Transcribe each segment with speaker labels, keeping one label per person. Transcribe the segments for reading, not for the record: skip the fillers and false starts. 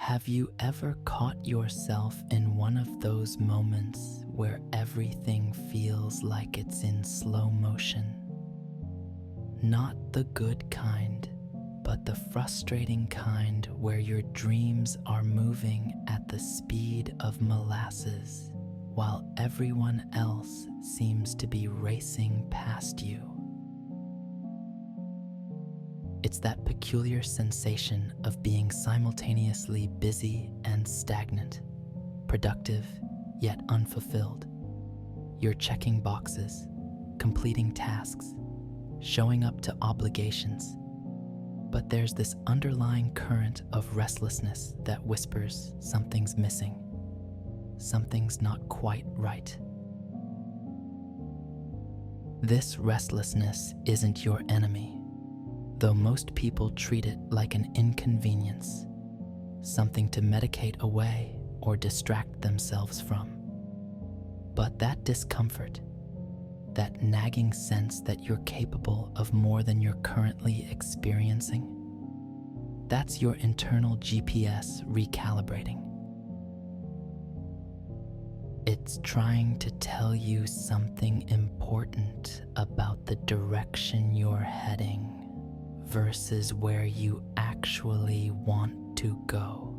Speaker 1: Have you ever caught yourself in one of those moments where everything feels like it's in slow motion? Not the good kind, but the frustrating kind where your dreams are moving at the speed of molasses while everyone else seems to be racing past you. It's that peculiar sensation of being simultaneously busy and stagnant, productive yet unfulfilled. You're checking boxes, completing tasks, showing up to obligations, but there's this underlying current of restlessness that whispers something's missing, something's not quite right. This restlessness isn't your enemy, though most people treat it like an inconvenience, something to medicate away or distract themselves from. But that discomfort, that nagging sense that you're capable of more than you're currently experiencing, that's your internal GPS recalibrating. It's trying to tell you something important about the direction you're heading versus where you actually want to go.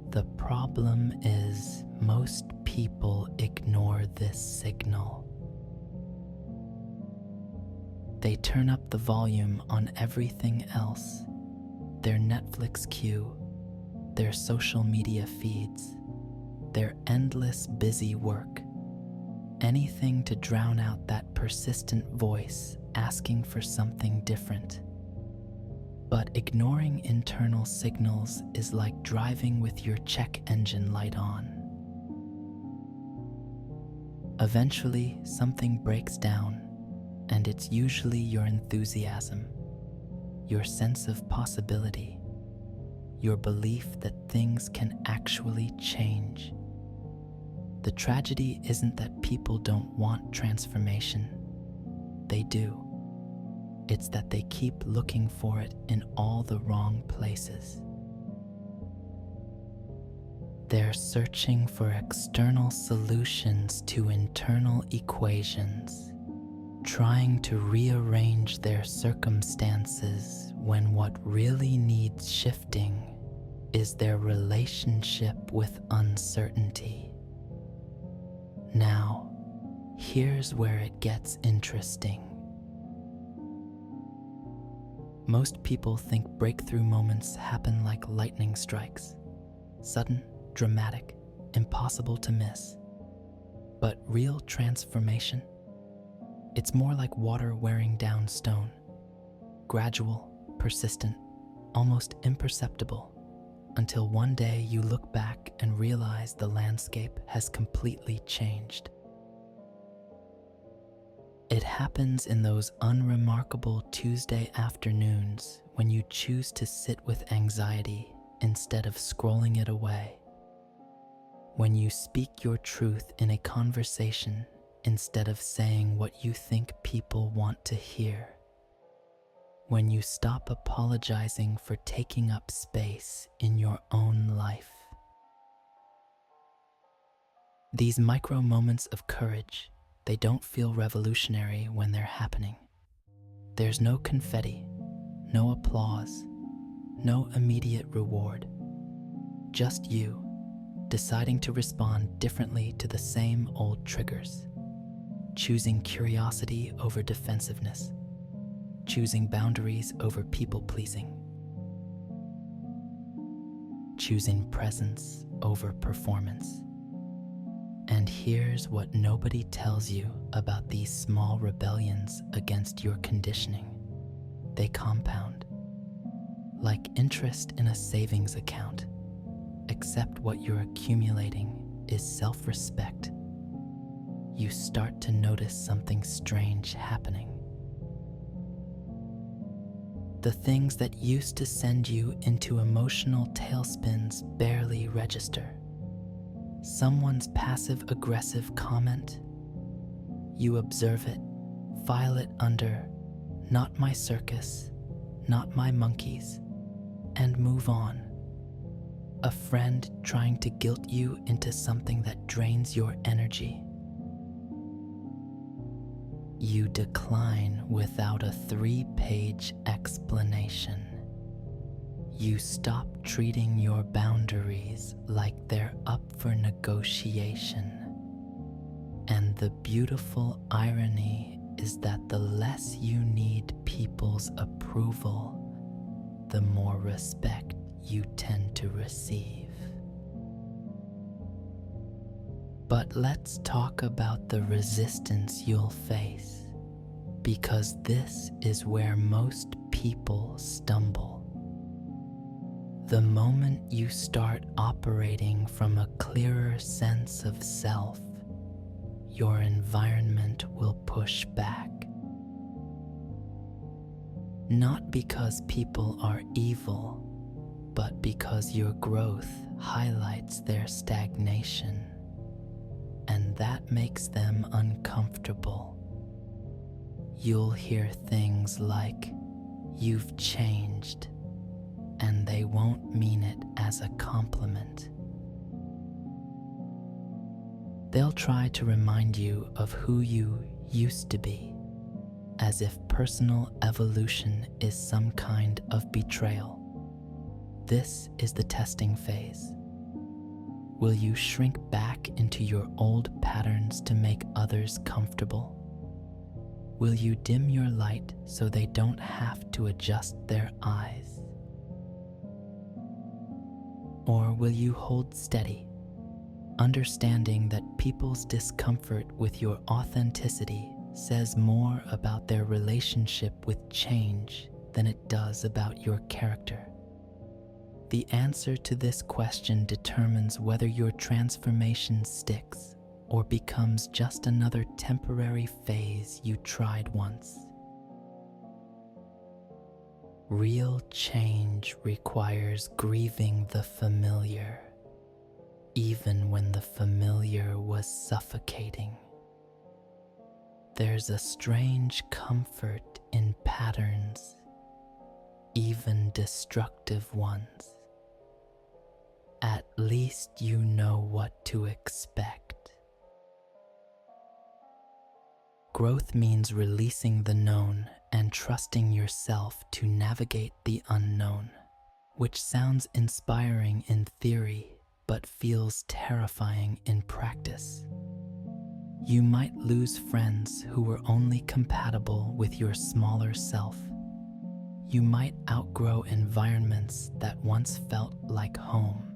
Speaker 1: The problem is most people ignore this signal. They turn up the volume on everything else, their Netflix queue, their social media feeds, their endless busy work, anything to drown out that persistent voice asking for something different. But ignoring internal signals is like driving with your check engine light on. Eventually, something breaks down, and it's usually your enthusiasm, your sense of possibility, your belief that things can actually change. The tragedy isn't that people don't want transformation. They do. It's that they keep looking for it in all the wrong places. They're searching for external solutions to internal equations, trying to rearrange their circumstances when what really needs shifting is their relationship with uncertainty. Now, here's where it gets interesting. Most people think breakthrough moments happen like lightning strikes, sudden, dramatic, impossible to miss. But real transformation, it's more like water wearing down stone, gradual, persistent, almost imperceptible, until one day you look back and realize the landscape has completely changed. It happens in those unremarkable Tuesday afternoons when you choose to sit with anxiety instead of scrolling it away. When you speak your truth in a conversation instead of saying what you think people want to hear. When you stop apologizing for taking up space in your own life. These micro moments of courage, they don't feel revolutionary when they're happening. There's no confetti, no applause, no immediate reward. Just you, deciding to respond differently to the same old triggers. Choosing curiosity over defensiveness. Choosing boundaries over people-pleasing. Choosing presence over performance. And here's what nobody tells you about these small rebellions against your conditioning. They compound. Like interest in a savings account, except what you're accumulating is self-respect. You start to notice something strange happening. The things that used to send you into emotional tailspins barely register. Someone's passive-aggressive comment, you observe it, file it under, not my circus, not my monkeys, and move on. A friend trying to guilt you into something that drains your energy. You decline without a 3-page explanation. You stop treating your boundaries like they're up for negotiation. And the beautiful irony is that the less you need people's approval, the more respect you tend to receive. But let's talk about the resistance you'll face, because this is where most people stumble. The moment you start operating from a clearer sense of self, your environment will push back. Not because people are evil, but because your growth highlights their stagnation, and that makes them uncomfortable. You'll hear things like, "You've changed," and they won't mean it as a compliment. They'll try to remind you of who you used to be, as if personal evolution is some kind of betrayal. This is the testing phase. Will you shrink back into your old patterns to make others comfortable? Will you dim your light so they don't have to adjust their eyes? Or will you hold steady, understanding that people's discomfort with your authenticity says more about their relationship with change than it does about your character? The answer to this question determines whether your transformation sticks or becomes just another temporary phase you tried once. Real change requires grieving the familiar, even when the familiar was suffocating. There's a strange comfort in patterns, even destructive ones. At least you know what to expect. Growth means releasing the known and trusting yourself to navigate the unknown, which sounds inspiring in theory but feels terrifying in practice. You might lose friends who were only compatible with your smaller self. You might outgrow environments that once felt like home.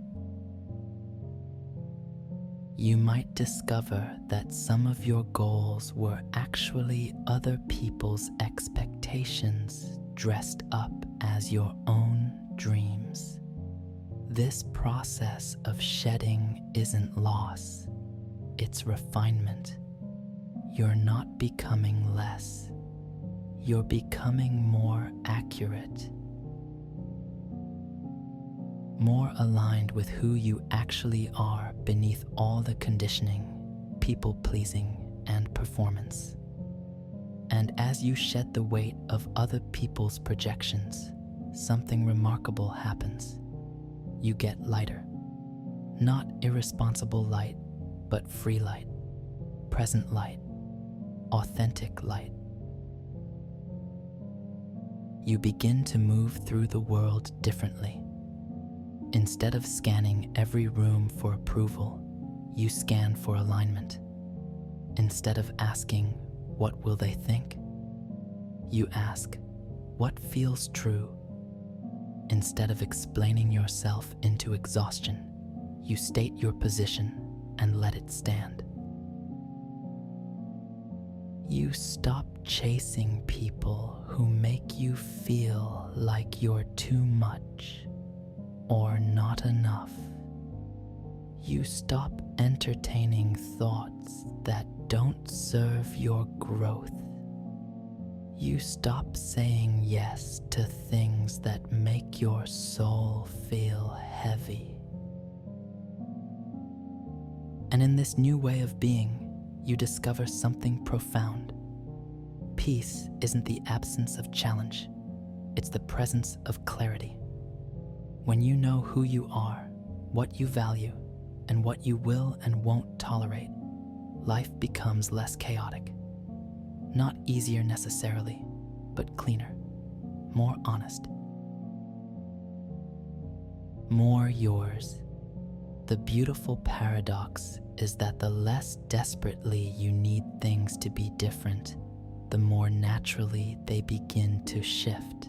Speaker 1: You might discover that some of your goals were actually other people's expectations dressed up as your own dreams. This process of shedding isn't loss, it's refinement. You're not becoming less, you're becoming more accurate, more aligned with who you actually are beneath all the conditioning, people-pleasing, and performance. And as you shed the weight of other people's projections, something remarkable happens. You get lighter. Not irresponsible light, but free light, present light, authentic light. You begin to move through the world differently. Instead of scanning every room for approval, you scan for alignment. Instead of asking, "What will they think?" you ask, "What feels true?" Instead of explaining yourself into exhaustion, you state your position and let it stand. You stop chasing people who make you feel like you're too much or not enough. You stop entertaining thoughts that don't serve your growth. You stop saying yes to things that make your soul feel heavy. And in this new way of being, you discover something profound. Peace isn't the absence of challenge, it's the presence of clarity. When you know who you are, what you value, and what you will and won't tolerate, life becomes less chaotic. Not easier necessarily, but cleaner, more honest, more yours. The beautiful paradox is that the less desperately you need things to be different, the more naturally they begin to shift.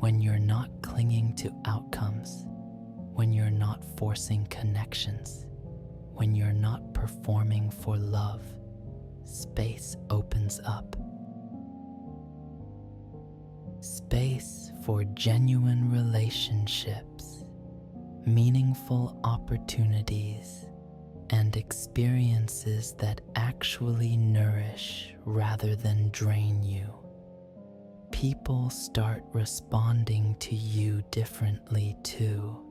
Speaker 1: When you're not clinging to outcomes, when you're not forcing connections, when you're not performing for love, space opens up. Space for genuine relationships, meaningful opportunities, and experiences that actually nourish rather than drain you. People start responding to you differently too.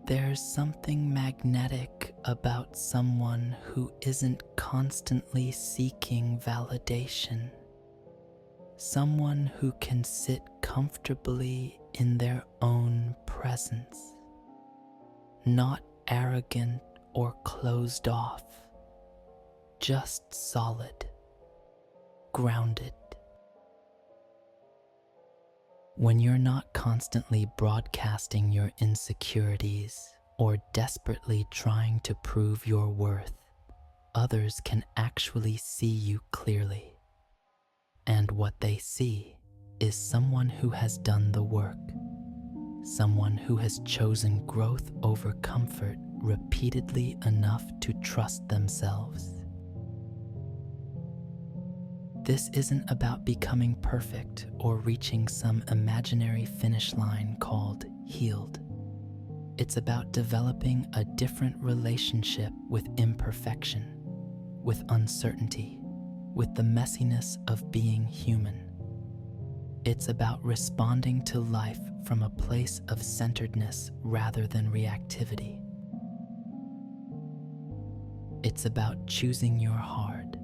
Speaker 1: There's something magnetic about someone who isn't constantly seeking validation. Someone who can sit comfortably in their own presence, not arrogant or closed off, just solid, grounded. When you're not constantly broadcasting your insecurities or desperately trying to prove your worth, others can actually see you clearly. And what they see is someone who has done the work, someone who has chosen growth over comfort repeatedly enough to trust themselves. This isn't about becoming perfect or reaching some imaginary finish line called healed. It's about developing a different relationship with imperfection, with uncertainty, with the messiness of being human. It's about responding to life from a place of centeredness rather than reactivity. It's about choosing your hard,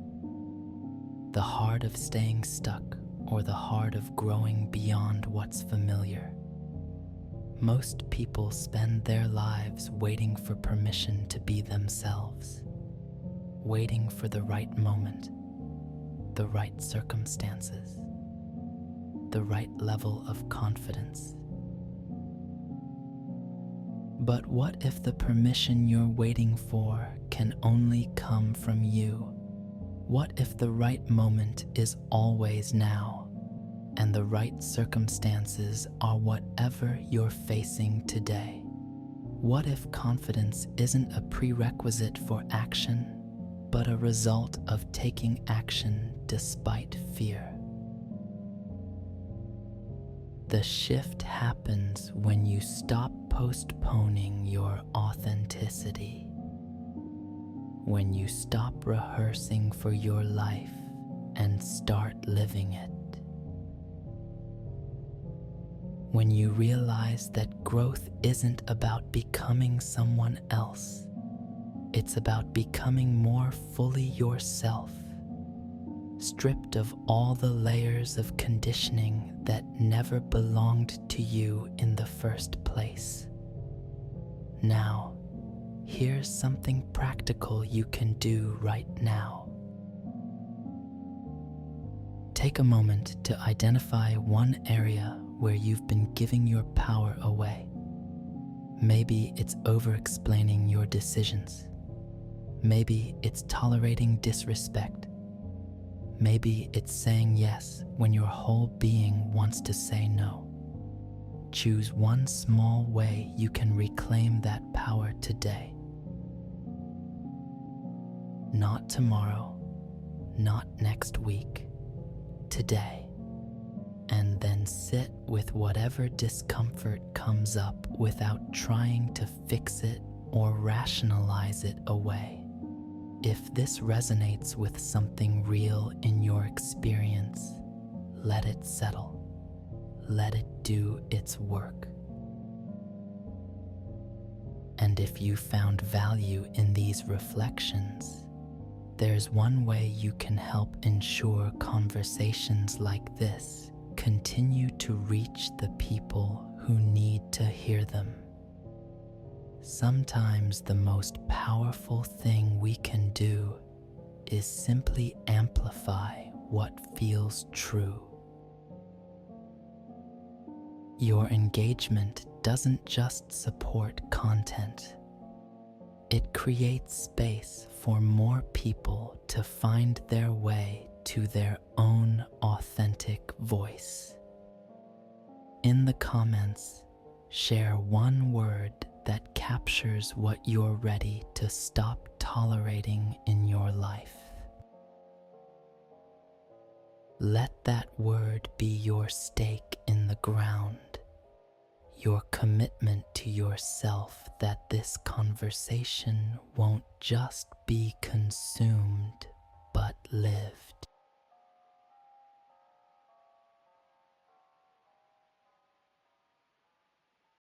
Speaker 1: the hard of staying stuck or the hard of growing beyond what's familiar. Most people spend their lives waiting for permission to be themselves, waiting for the right moment, the right circumstances, the right level of confidence. But what if the permission you're waiting for can only come from you? What if the right moment is always now, and the right circumstances are whatever you're facing today? What if confidence isn't a prerequisite for action, but a result of taking action despite fear? The shift happens when you stop postponing your authenticity, when you stop rehearsing for your life and start living it. When you realize that growth isn't about becoming someone else, it's about becoming more fully yourself, stripped of all the layers of conditioning that never belonged to you in the first place. Now, here's something practical you can do right now. Take a moment to identify one area where you've been giving your power away. Maybe it's over-explaining your decisions. Maybe it's tolerating disrespect. Maybe it's saying yes when your whole being wants to say no. Choose one small way you can reclaim that power today. Not tomorrow, not next week, today. And then sit with whatever discomfort comes up without trying to fix it or rationalize it away. If this resonates with something real in your experience, let it settle. Let it do its work. And if you found value in these reflections, there's one way you can help ensure conversations like this continue to reach the people who need to hear them. Sometimes the most powerful thing we can do is simply amplify what feels true. Your engagement doesn't just support content. It creates space for more people to find their way to their own authentic voice. In the comments, share one word that captures what you're ready to stop tolerating in your life. Let that word be your stake in the ground, your commitment to yourself that this conversation won't just be consumed, but lived.